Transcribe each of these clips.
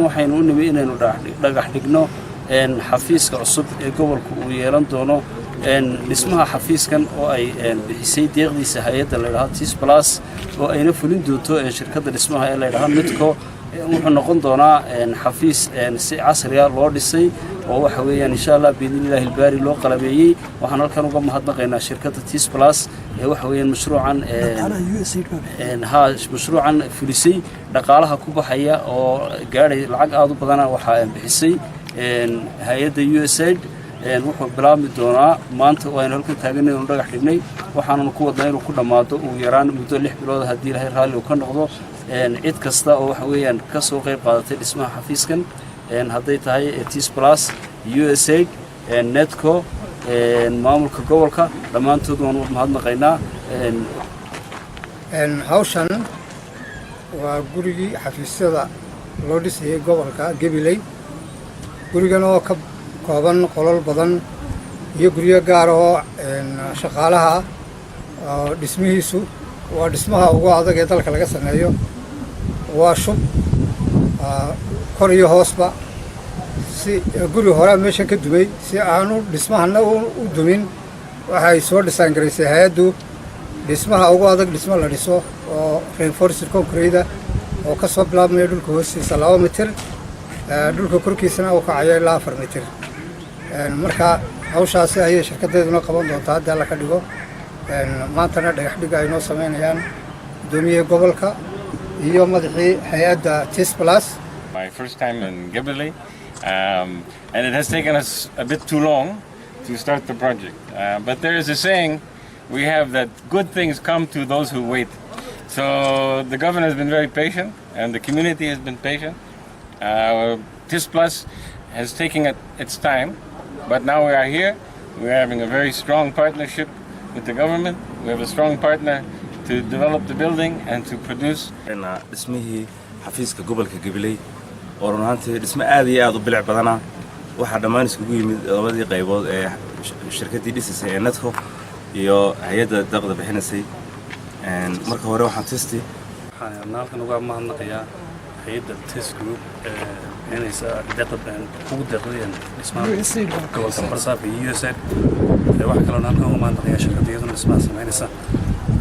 waxaynu u nimay inaynu dhagax dhigno xafiiska cusub ee gobolka uu yeelan doono dhismaha xafiiskan oo ay bixisay deeqdiisa hay'adda la yiraahdo TIS Plus oo ayna fulin doonto shirkadda dhismaha ee la yiraahdo Netco wuxuu noqon doonaa xafiis si casri ah loo dhisay oo waxa weeyaan insha Allah biidnillaahi albaari loo qalabeeyay waxaan halkan uga mahadnaqaynaa shirkadda TIS Plus ee waxa weeyaan mashruucan fulisay dhaqaalaha ku baxaya oo gaaray lacag aad u badan waxa ay bixisay hay'adda USAID wuxuu bilaabmi doonaa maanta waana halkan taaganay oo dhagax dhignay waxaanu ku wadnaa inuu ku dhamaado uu yaraan muddo 6 bilood haddii Ilaahay raali uu ka noqdo cid kasta oo waxa weeyaan ka soo qayb qaadatay dhismaha xafiiskan hadday tahay TIS Plus USAID Netco maamulka gobolka dhamaantood waan u mahadnaqaynaa hawshan waa gurigii xafiisyada loo dhisay gobolka Gabiley gurigan oo ka kooban qolal badan iyo guriyo gaar oo shaqaalaha dhismihiisu waa dhismaha ugu adag ee dalka laga sameeyo waa shub kor iyo hoosba si guri hore meeshan ka dumay si aanu dhismahana u dumin waxay soo dhisaan gareysay hay'addu dhismaha ugu adag dhismo la dhiso oo reinforced concrete oo ka soo bilaabmay dhulka hoostiisa 2 mitir dhulka korkiisana uu ka cayay 4 mitir marka hawshaasi ayay shirkadeeduna qaban doontaa hadda la ka dhigo maantana dhagax dhig ay noo sameynayaan gudoomiyaha gobolka iyo madaxii hay'adda TIS Plus. My first time in Gabiley, and it has taken us a bit too long to start the project. But there is a saying we have that good things come to those who wait. So the governor has been very patient, and the community has been patient. TIS Plus has taken its time, but now we are here. We're having a very strong partnership with the government. We have a strong partner to develop the building and to produce. dhismihii xafiiska gobolka Gabiley oo runtii dhismo aad iyo aad u bilic badana waxa dhammaan iskugu yimid labadii qaybood ee shirkadii dhisay ee Netco iyo hay'adda deeqda bixinaysay marka hore waxaan waxaan halkan uga mahadnaqayaa hay'adda TIS Group inaysa deeqdan ugu deeqdeen dhismaha gobolka Barsaab iyo USAID waxa kale oo halkan uga mahadnaqayaa shirkadda dhismaha sameynaysa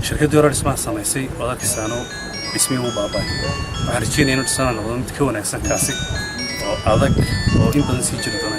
shirkadda hore dhismaha samaysay oo dadkiisana dhismihii u baabay waxaan rajeynayaa inuu dhismaha noqdo mid ka wanaagsan kaasi oo adag oo in badan sii jiri doona